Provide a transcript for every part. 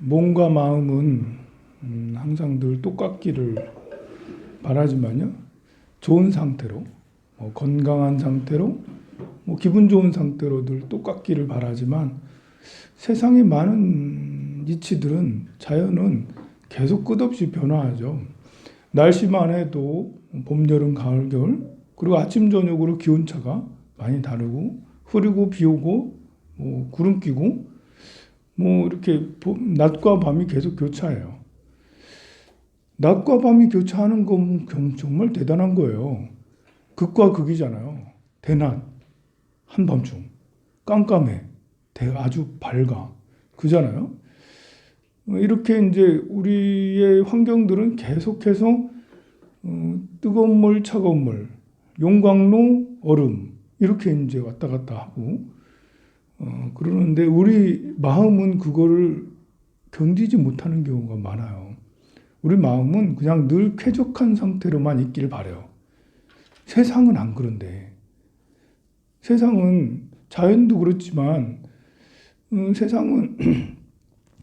몸과 마음은 항상 늘 똑같기를 바라지만요. 좋은 상태로, 건강한 상태로, 기분 좋은 상태로 늘 똑같기를 바라지만 세상의 많은 이치들은 자연은 계속 끝없이 변화하죠. 날씨만 해도 봄, 여름, 가을, 겨울 그리고 아침, 저녁으로 기온차가 많이 다르고 흐리고 비 오고 구름 끼고 이렇게 낮과 밤이 계속 교차해요. 낮과 밤이 교차하는 건 정말 대단한 거예요. 극과 극이잖아요. 대낮, 한밤중, 깜깜해, 아주 밝아. 그잖아요. 이렇게 이제 우리의 환경들은 계속해서 뜨거운 물, 차가운 물, 용광로, 얼음 이렇게 이제 왔다 갔다 하고 그러는데 우리 마음은 그거를 견디지 못하는 경우가 많아요. 우리 마음은 그냥 늘 쾌적한 상태로만 있길 바래요. 세상은 안 그런데. 세상은 자연도 그렇지만 세상은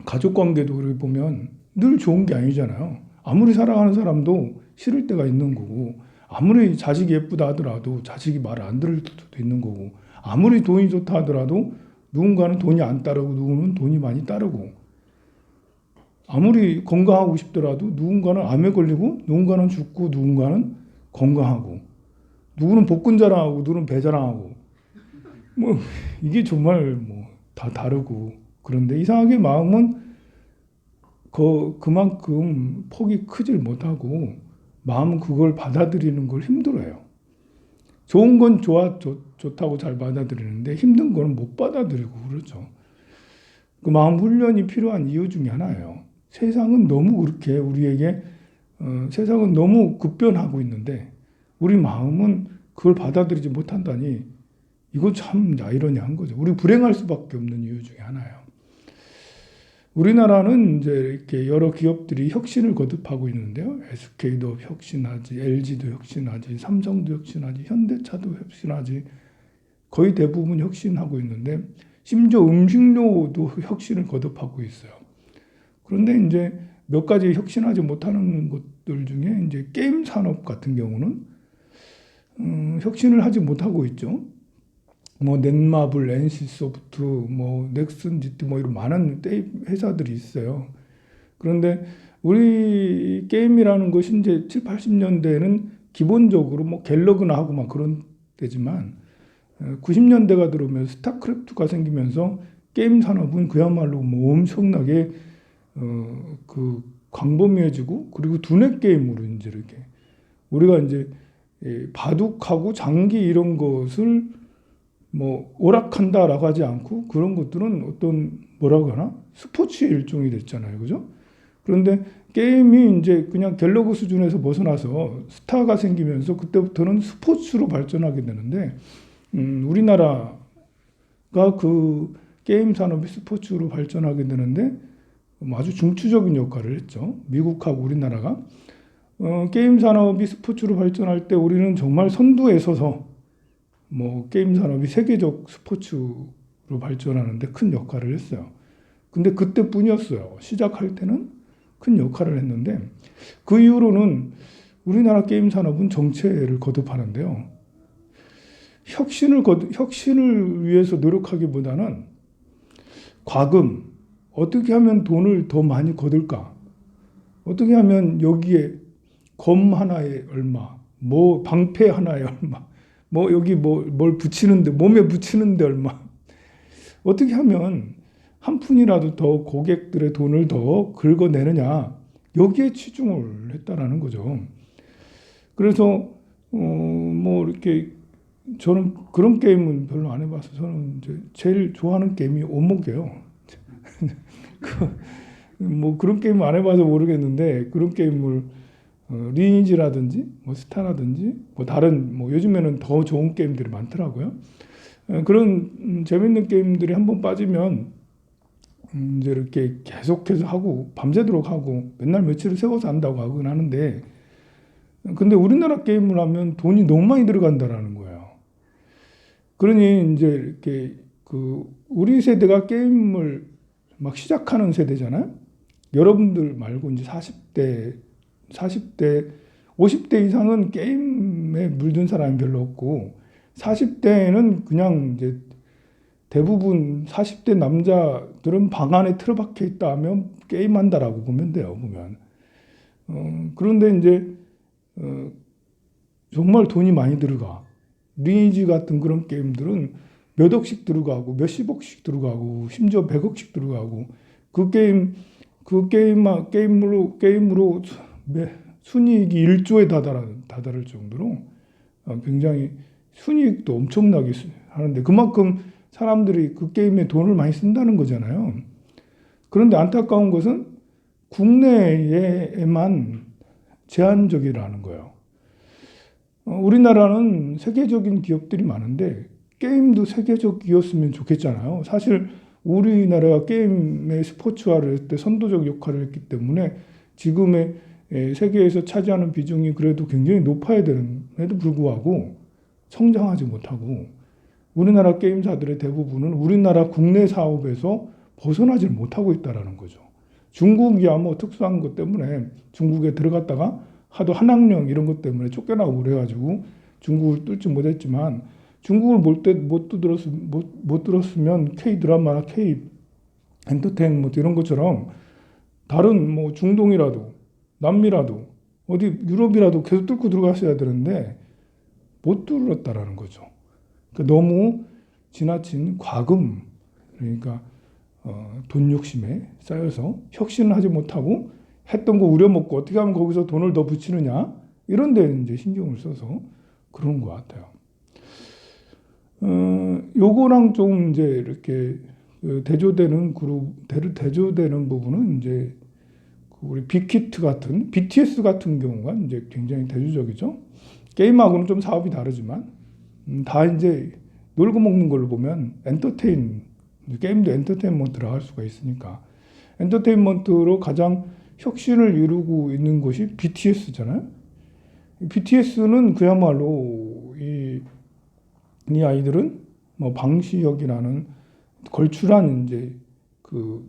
가족관계도 그렇게 보면 늘 좋은 게 아니잖아요. 아무리 사랑하는 사람도 싫을 때가 있는 거고 아무리 자식이 예쁘다 하더라도 자식이 말을 안 들을 때도 있는 거고 아무리 돈이 좋다 하더라도 누군가는 돈이 안 따르고 누구는 돈이 많이 따르고 아무리 건강하고 싶더라도 누군가는 암에 걸리고 누군가는 죽고 누군가는 건강하고 누구는 복근 자랑하고 누구는 배 자랑하고 이게 정말 다 다르고 그런데 이상하게 마음은 그만큼 폭이 크질 못하고 마음은 그걸 받아들이는 걸 힘들어해요. 좋은 건 좋다고 잘 받아들이는데 힘든 거는 못 받아들이고 그렇죠. 그 마음 훈련이 필요한 이유 중에 하나예요. 세상은 너무 그렇게 우리에게 세상은 너무 급변하고 있는데 우리 마음은 그걸 받아들이지 못한다니 이거 참 아이러니한 거죠. 우리 불행할 수밖에 없는 이유 중에 하나예요. 우리나라는 이제 이렇게 여러 기업들이 혁신을 거듭하고 있는데요. SK도 혁신하지, LG도 혁신하지, 삼성도 혁신하지, 현대차도 혁신하지, 거의 대부분 혁신하고 있는데 심지어 음식료도 혁신을 거듭하고 있어요. 그런데 이제 몇 가지 혁신하지 못하는 것들 중에 이제 게임 산업 같은 경우는 혁신을 하지 못하고 있죠. 넷마블, NC소프트, 넥슨 GT 이런 많은 회사들이 있어요. 그런데 우리 게임이라는 것이 이제 7, 80년대에는 기본적으로 갤러그나 하고 그런 때지만 90년대가 들어오면 스타크래프트가 생기면서 게임 산업은 그야말로 엄청나게 광범위해지고 그리고 두뇌 게임으로 이제 이렇게 우리가 이제 바둑하고 장기 이런 것을 오락한다라고 하지 않고 그런 것들은 어떤 뭐라고 하나 스포츠의 일종이 됐잖아요, 그죠? 그런데 게임이 이제 그냥 갤러그 수준에서 벗어나서 스타가 생기면서 그때부터는 스포츠로 발전하게 되는데 우리나라가 그 게임 산업이 스포츠로 발전하게 되는데 아주 중추적인 역할을 했죠. 미국하고 우리나라가 게임 산업이 스포츠로 발전할 때 우리는 정말 선두에 서서 게임 산업이 세계적 스포츠로 발전하는데 큰 역할을 했어요. 근데 그때뿐이었어요. 시작할 때는 큰 역할을 했는데 그 이후로는 우리나라 게임 산업은 정체를 거듭하는데요. 혁신을 위해서 노력하기보다는 과금, 어떻게 하면 돈을 더 많이 거둘까? 어떻게 하면 여기에 검 하나에 얼마, 방패 하나에 얼마, 여기 뭘 붙이는데, 몸에 붙이는데 얼마. 어떻게 하면 한 푼이라도 더 고객들의 돈을 더 긁어내느냐. 여기에 치중을 했다라는 거죠. 그래서, 이렇게 저는 그런 게임은 별로 안 해봐서 저는 이제 제일 좋아하는 게임이 오목이에요. 그런 게임 안 해봐서 모르겠는데 그런 게임을 리니지라든지 스타라든지 다른 요즘에는 더 좋은 게임들이 많더라고요. 그런 재밌는 게임들이 한번 빠지면 이제 이렇게 계속해서 하고 밤새도록 하고 맨날 며칠을 세워서 한다고 하긴 하는데 근데 우리나라 게임을 하면 돈이 너무 많이 들어간다라는 거예요. 그러니 이제 이렇게 우리 세대가 게임을 막 시작하는 세대잖아요. 여러분들 말고 이제 40대, 50대 이상은 게임에 물든 사람이 별로 없고 40대는 그냥 이제 대부분 40대 남자들은 방 안에 틀어박혀 있다 하면 게임한다라고 보면 돼요, 보면. 그런데 이제 정말 돈이 많이 들어가. 리니지 같은 그런 게임들은 몇 억씩 들어가고 몇십억씩 들어가고 심지어 100억씩 들어가고 게임으로 순이익이 1조에 다다를 정도로 굉장히 순이익도 엄청나게 하는데 그만큼 사람들이 그 게임에 돈을 많이 쓴다는 거잖아요. 그런데 안타까운 것은 국내에만 제한적이라는 거예요. 우리나라는 세계적인 기업들이 많은데 게임도 세계적이었으면 좋겠잖아요. 사실 우리나라가 게임의 스포츠화를 했을 때 선도적 역할을 했기 때문에 지금의 세계에서 차지하는 비중이 그래도 굉장히 높아야 되는데도 불구하고 성장하지 못하고 우리나라 게임사들의 대부분은 우리나라 국내 사업에서 벗어나지 못하고 있다는 거죠. 중국이야 뭐 특수한 것 때문에 중국에 들어갔다가 하도 한학령 이런 것 때문에 쫓겨나고 그래가지고 중국을 뚫지 못했지만 중국을 못 들었으면 K 드라마나 K 엔터테인먼트 이런 것처럼 다른 뭐 중동이라도 남미라도 어디 유럽이라도 계속 뚫고 들어갔어야 되는데 못 뚫었다라는 거죠. 그러니까 너무 지나친 과금 그러니까 돈 욕심에 쌓여서 혁신을 하지 못하고 했던 거 우려먹고 어떻게 하면 거기서 돈을 더 붙이느냐 이런 데 이제 신경을 써서 그런 것 같아요. 요거랑 좀 이제 이렇게 대조되는 부분은 이제 우리 빅히트 같은 BTS 같은 경우가 이제 굉장히 대조적이죠. 게임하고는 좀 사업이 다르지만 다 이제 놀고 먹는 걸로 보면 게임도 엔터테인먼트라 할 수가 있으니까 엔터테인먼트로 가장 혁신을 이루고 있는 것이 BTS잖아요. BTS는 그야말로 이 아이들은 뭐 방시혁이라는 걸출한 이제 그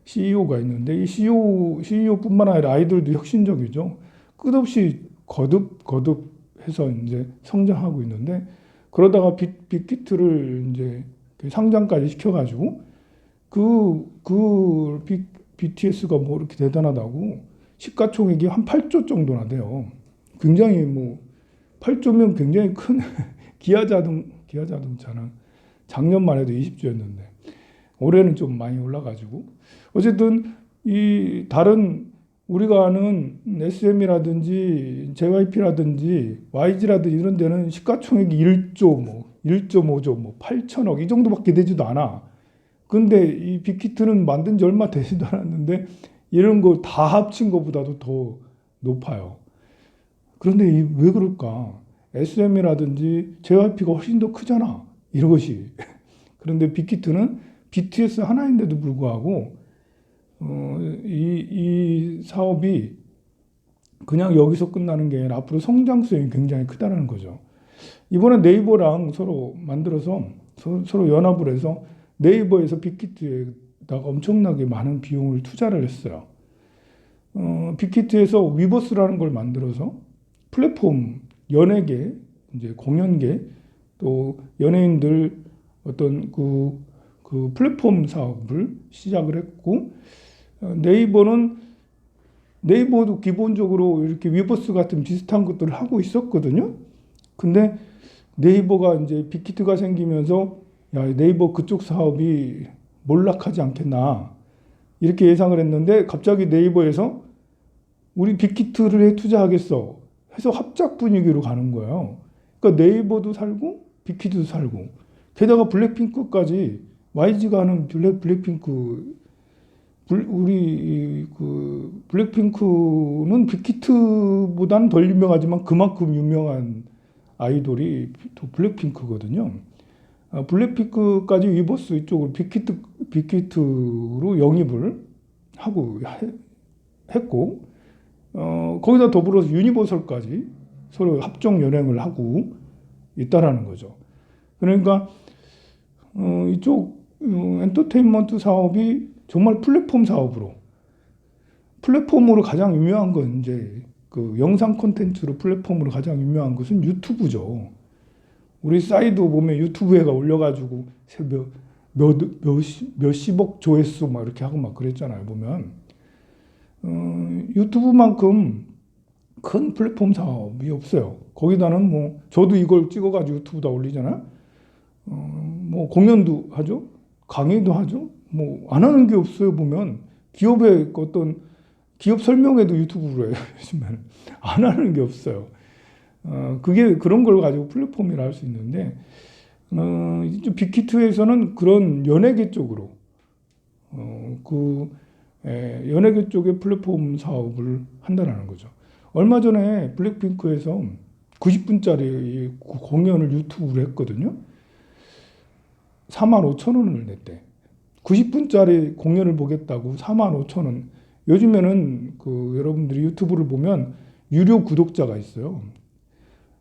CEO가 있는데 이 CEO뿐만 아니라 아이들도 혁신적이죠. 끝없이 거듭해서 이제 성장하고 있는데 그러다가 빅히트를 이제 상장까지 시켜가지고 BTS가 뭐 이렇게 대단하다고 시가총액이 한 8조 정도나 돼요. 굉장히 뭐 8조면 굉장히 큰 기아 자동차는 작년만 해도 20조였는데 올해는 좀 많이 올라가지고 어쨌든 이 다른 우리가 아는 SM이라든지 JYP라든지 YG라든지 이런 데는 시가총액이 1조 뭐 1.5조 뭐 8천억 이 정도밖에 되지도 않아. 근데 이 빅히트는 만든 지 얼마 되지도 않았는데 이런 거 다 합친 것보다도 더 높아요. 그런데 왜 그럴까? SM이라든지 JYP가 훨씬 더 크잖아. 이런 것이. 그런데 빅히트는 BTS 하나인데도 불구하고 이 사업이 그냥 여기서 끝나는 게 아니라 앞으로 성장성이 굉장히 크다는 거죠. 이번에 네이버랑 서로 만들어서 서로 연합을 해서 네이버에서 빅히트에다가 엄청나게 많은 비용을 투자를 했어요. 빅히트에서 위버스라는 걸 만들어서 플랫폼 연예계, 이제 공연계 또 연예인들 어떤 그 플랫폼 사업을 시작을 했고 네이버도 기본적으로 이렇게 위버스 같은 비슷한 것들을 하고 있었거든요. 근데 네이버가 이제 빅히트가 생기면서 야, 네이버 그쪽 사업이 몰락하지 않겠나 이렇게 예상을 했는데 갑자기 네이버에서 우리 빅히트를 투자하겠어 해서 합작 분위기로 가는 거예요. 그러니까 네이버도 살고 빅히트도 살고 게다가 블랙핑크까지 YG가 하는 블랙핑크 우리 블랙핑크는 빅히트보다는 덜 유명하지만 그만큼 유명한 아이돌이 또 블랙핑크거든요. 블랙핑크까지 위버스 이쪽으로 빅히트로 영입을 했고 거기다 더불어서 유니버설까지 서로 합종 연행을 하고 있다라는 거죠. 그러니까 이쪽 엔터테인먼트 사업이 정말 플랫폼 사업으로, 플랫폼으로 가장 유명한 건 이제 그 영상 콘텐츠로 플랫폼으로 가장 유명한 것은 유튜브죠. 우리 사이도 보면 유튜브에가 올려가지고 몇십억 조회수 막 이렇게 하고 막 그랬잖아요. 보면 유튜브만큼 큰 플랫폼 사업이 없어요. 거기다는 뭐 저도 이걸 찍어가지고 유튜브다 올리잖아요. 뭐 공연도 하죠, 강의도 하죠. 뭐 안 하는 게 없어요. 보면 기업의 어떤 기업 설명회도 유튜브로 해요. 요즘에는 안 하는 게 없어요. 그게 그런 걸 가지고 플랫폼이라 할 수 있는데, 빅히트에서는 그런 연예계 쪽으로, 연예계 쪽의 플랫폼 사업을 한다는 거죠. 얼마 전에 블랙핑크에서 90분짜리 공연을 유튜브로 했거든요. 45,000원을 냈대. 90분짜리 공연을 보겠다고 45,000원. 요즘에는 여러분들이 유튜브를 보면 유료 구독자가 있어요.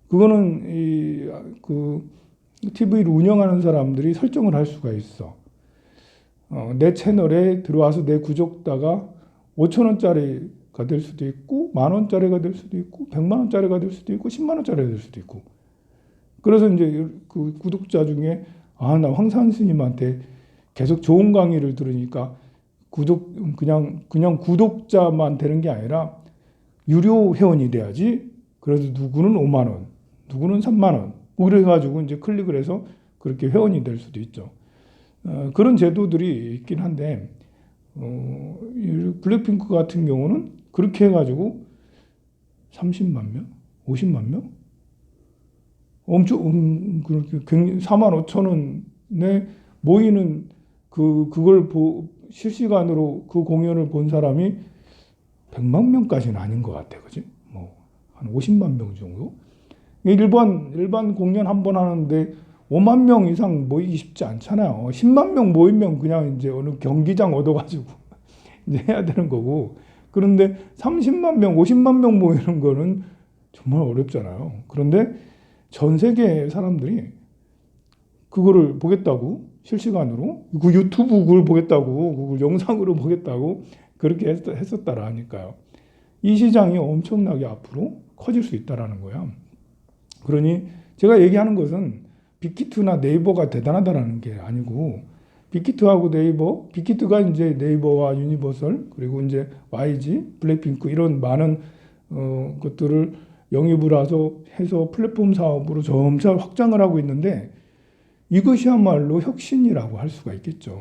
그거는 TV를 운영하는 사람들이 설정을 할 수가 있어. 내 채널에 들어와서 내 구독자가 5,000원짜리가 될 수도 있고, 10,000원짜리가 될 수도 있고, 100만원짜리가 될 수도 있고, 10만원짜리가 될 수도 있고. 그래서 이제 그 구독자 중에, 나 황산 스님한테 계속 좋은 강의를 들으니까 그냥 구독자만 되는 게 아니라 유료 회원이 돼야지. 그래서 누구는 5만원, 누구는 3만원. 뭐 그래가지고 이제 클릭을 해서 그렇게 회원이 될 수도 있죠. 그런 제도들이 있긴 한데, 블랙핑크 같은 경우는 그렇게 해가지고 30만 명? 50만 명? 엄청, 45,000원에 모이는 그걸 실시간으로 그 공연을 본 사람이 100만 명까지는 아닌 것 같아. 그지? 뭐, 한 50만 명 정도? 일반 공연 한 번 하는데 5만 명 이상 모이기 쉽지 않잖아요. 10만 명 모이면 그냥 이제 어느 경기장 얻어가지고 이제 해야 되는 거고. 그런데 30만 명, 50만 명 모이는 거는 정말 어렵잖아요. 그런데 전 세계 사람들이 그거를 보겠다고, 실시간으로, 그 유튜브 그걸 보겠다고, 그걸 영상으로 보겠다고 그렇게 했었다라 하니까요. 이 시장이 엄청나게 앞으로 커질 수 있다라는 거야. 그러니 제가 얘기하는 것은 빅히트나 네이버가 대단하다라는 게 아니고, 빅히트하고 네이버, 빅히트가 이제 네이버와 유니버설, 그리고 이제 YG, 블랙핑크 이런 많은 것들을 영입을 해서 플랫폼 사업으로 점차 확장을 하고 있는데, 이것이야말로 혁신이라고 할 수가 있겠죠.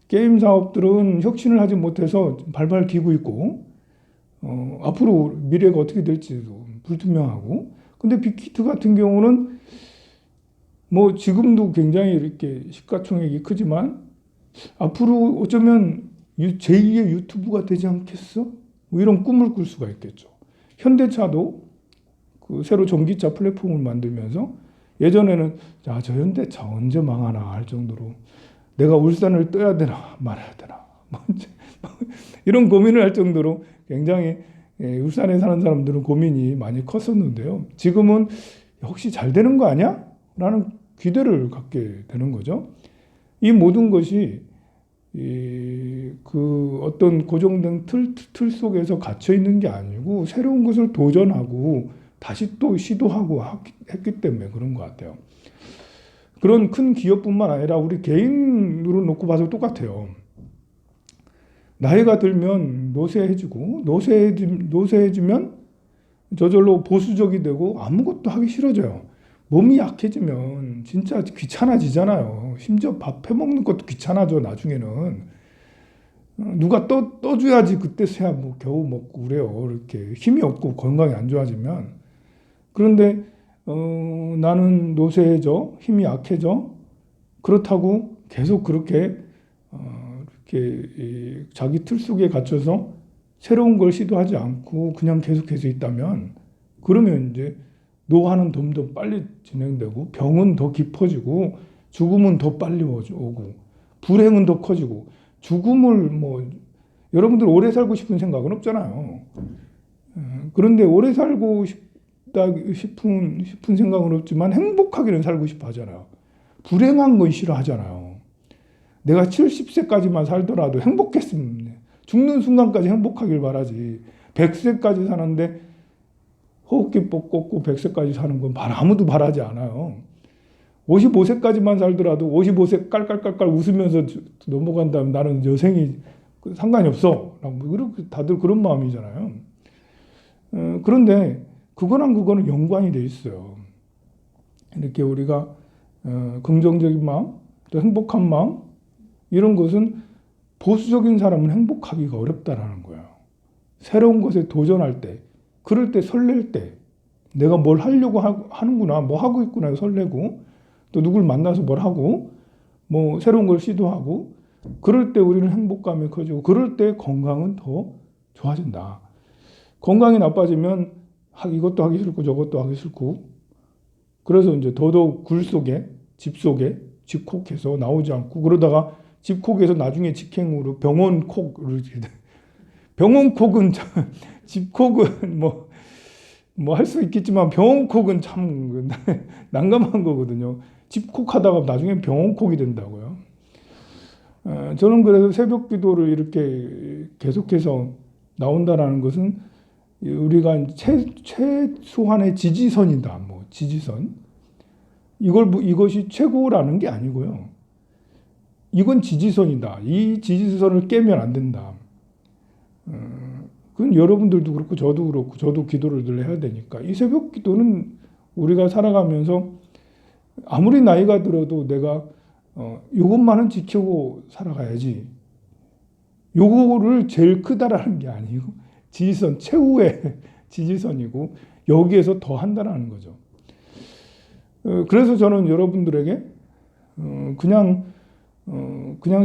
게임 사업들은 혁신을 하지 못해서 발발 기고 있고, 앞으로 미래가 어떻게 될지도 불투명하고, 근데 빅히트 같은 경우는 뭐 지금도 굉장히 이렇게 시가총액이 크지만 앞으로 어쩌면 제2의 유튜브가 되지 않겠어? 뭐 이런 꿈을 꿀 수가 있겠죠. 현대차도 새로 전기차 플랫폼을 만들면서 예전에는 저 현대차 언제 망하나 할 정도로 내가 울산을 떠야 되나 말아야 되나 이런 고민을 할 정도로 굉장히 울산에 사는 사람들은 고민이 많이 컸었는데요. 지금은 혹시 잘 되는 거 아니야? 라는 기대를 갖게 되는 거죠. 이 모든 것이 어떤 고정된 틀 속에서 갇혀 있는 게 아니고 새로운 것을 도전하고 다시 또 시도하고 했기 때문에 그런 것 같아요. 그런 큰 기업뿐만 아니라 우리 개인으로 놓고 봐서 똑같아요. 나이가 들면 노쇠해지고, 노쇠해지면 저절로 보수적이 되고 아무것도 하기 싫어져요. 몸이 약해지면 진짜 귀찮아지잖아요. 심지어 밥 해먹는 것도 귀찮아져, 나중에는. 누가 떠줘야지 그때서야 뭐 겨우 먹고 그래요. 이렇게 힘이 없고 건강이 안 좋아지면. 그런데 나는 노쇠해져, 힘이 약해져. 그렇다고 계속 그렇게 이렇게 자기 틀 속에 갇혀서 새로운 걸 시도하지 않고 그냥 계속해서 있다면, 그러면 이제 노화는 더 빨리 진행되고 병은 더 깊어지고 죽음은 더 빨리 오고 불행은 더 커지고, 죽음을 여러분들 오래 살고 싶은 생각은 없잖아요. 그런데 오래 살고 싶은 생각은 없지만 행복하게는 살고 싶어 하잖아요. 불행한 건 싫어하잖아요. 내가 70세까지만 살더라도 행복했으면 죽는 순간까지 행복하길 바라지. 100세까지 사는데 호흡기 뻗고 100세까지 사는 건 아무도 바라지 않아요. 55세까지만 살더라도 55세 깔깔깔깔 웃으면서 넘어간다면 나는 여생이 상관이 없어. 다들 그런 마음이잖아요. 그런데 그거는 연관이 돼 있어요. 이렇게 우리가 긍정적인 마음, 또 행복한 마음, 이런 것은 보수적인 사람은 행복하기가 어렵다라는 거예요. 새로운 것에 도전할 때, 그럴 때 설렐 때, 내가 뭘 하려고 하는구나, 뭐 하고 있구나 설레고, 또 누굴 만나서 뭘 하고, 뭐 새로운 걸 시도하고, 그럴 때 우리는 행복감이 커지고, 그럴 때 건강은 더 좋아진다. 건강이 나빠지면 이것도 하기 싫고 저것도 하기 싫고, 그래서 이제 더더욱 굴 속에, 집 속에 집콕해서 나오지 않고, 그러다가 집콕에서 나중에 직행으로 병원콕을, 병원콕은 집콕은 뭐 할 수 있겠지만 병원콕은 참 난감한 거거든요. 집콕하다가 나중에 병원콕이 된다고요. 저는 그래서 새벽 기도를 이렇게 계속해서 나온다라는 것은 우리가 최소한의 지지선이다. 뭐 지지선. 이것이 최고라는 게 아니고요. 이건 지지선이다. 이 지지선을 깨면 안 된다. 그건 여러분들도 그렇고 저도 그렇고 저도 기도를 늘 해야 되니까 이 새벽 기도는 우리가 살아가면서 아무리 나이가 들어도 내가 이것만은 지키고 살아가야지. 요거를 제일 크다라는 게 아니고 지지선 최후의 지지선이고 여기에서 더 한다라는 거죠. 그래서 저는 여러분들에게 그냥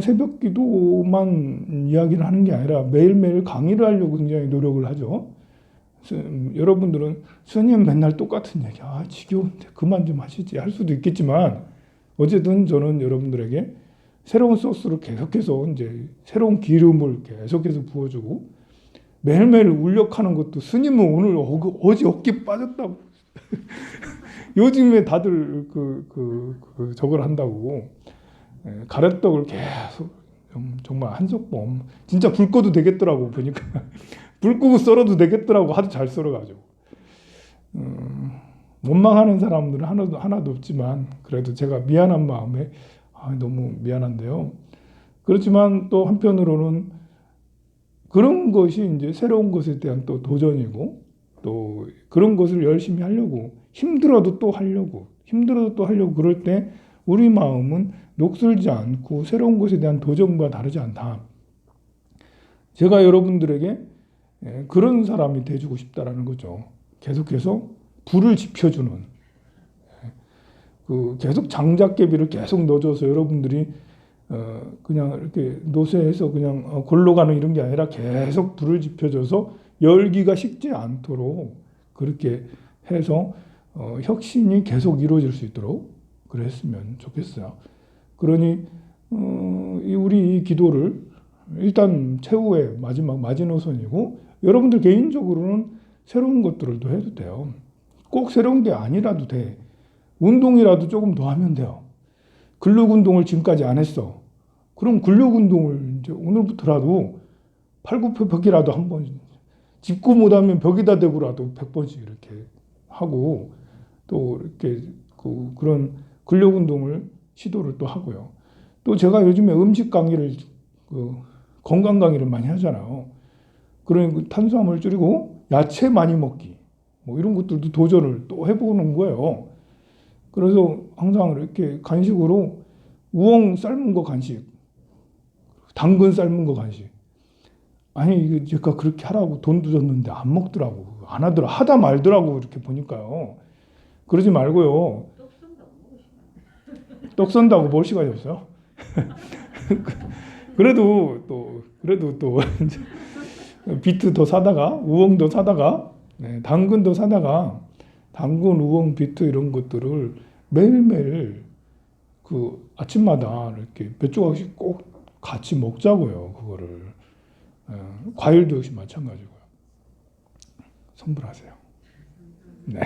새벽 기도만 이야기를 하는 게 아니라 매일매일 강의를 하려고 굉장히 노력을 하죠. 여러분들은 스님 맨날 똑같은 얘기, 지겨운데 그만 좀 하시지 할 수도 있겠지만 어쨌든 저는 여러분들에게 새로운 소스를 계속해서 이제 새로운 기름을 계속해서 부어주고 매일매일 울력하는 것도 스님은 오늘 어제 어깨 빠졌다고 요즘에 다들 저걸 한다고 가래떡을 계속 정말 한석봉 진짜 불 꺼도 되겠더라고 보니까 불 끄고 썰어도 되겠더라고 하도 잘 썰어가지고 원망하는 사람들은 하나도 없지만 그래도 제가 미안한 마음에 너무 미안한데요. 그렇지만 또 한편으로는 그런 것이 이제 새로운 것에 대한 또 도전이고 또 그런 것을 열심히 하려고 힘들어도 또 하려고 그럴 때 우리 마음은 녹슬지 않고 새로운 것에 대한 도전과 다르지 않다. 제가 여러분들에게 그런 사람이 돼주고 싶다라는 거죠. 계속해서 불을 지펴주는 계속 장작개비를 계속 넣어줘서 여러분들이 그냥 이렇게 노쇠해서 그냥 골로 가는 이런 게 아니라 계속 불을 지펴줘서 열기가 식지 않도록 그렇게 해서 혁신이 계속 이루어질 수 있도록 그랬으면 좋겠어요. 그러니 우리 이 기도를 일단 최후의 마지막 마지노선이고 여러분들 개인적으로는 새로운 것들을 또 해도 돼요. 꼭 새로운 게 아니라도 돼. 운동이라도 조금 더 하면 돼요. 근력 운동을 지금까지 안 했어. 그럼 근력 운동을 이제 오늘부터라도 팔굽혀펴기라도 한번 짚고 못하면 벽에다 대고라도 100번씩 이렇게 하고 또 이렇게 그런 근력 운동을 시도를 또 하고요. 또 제가 요즘에 음식 강의를 건강 강의를 많이 하잖아요. 그러니 탄수화물 줄이고 야채 많이 먹기 뭐 이런 것들도 도전을 또 해보는 거예요. 그래서 항상 이렇게 간식으로 우엉 삶은 거 간식, 당근 삶은 거 간식. 아니 이거 제가 그렇게 하라고 돈도 줬는데 안 먹더라고, 안 하더라, 하다 말더라고 이렇게 보니까요. 그러지 말고요. 떡 썬다고 뭘 시간이 없어요? 그래도 또 비트 더 사다가 우엉도 사다가 당근도 사다가 당근, 우엉, 비트 이런 것들을 매일매일 아침마다 이렇게 몇 조각씩 꼭 같이 먹자고요. 그거를 과일도 역시 마찬가지고요. 선불하세요. 네.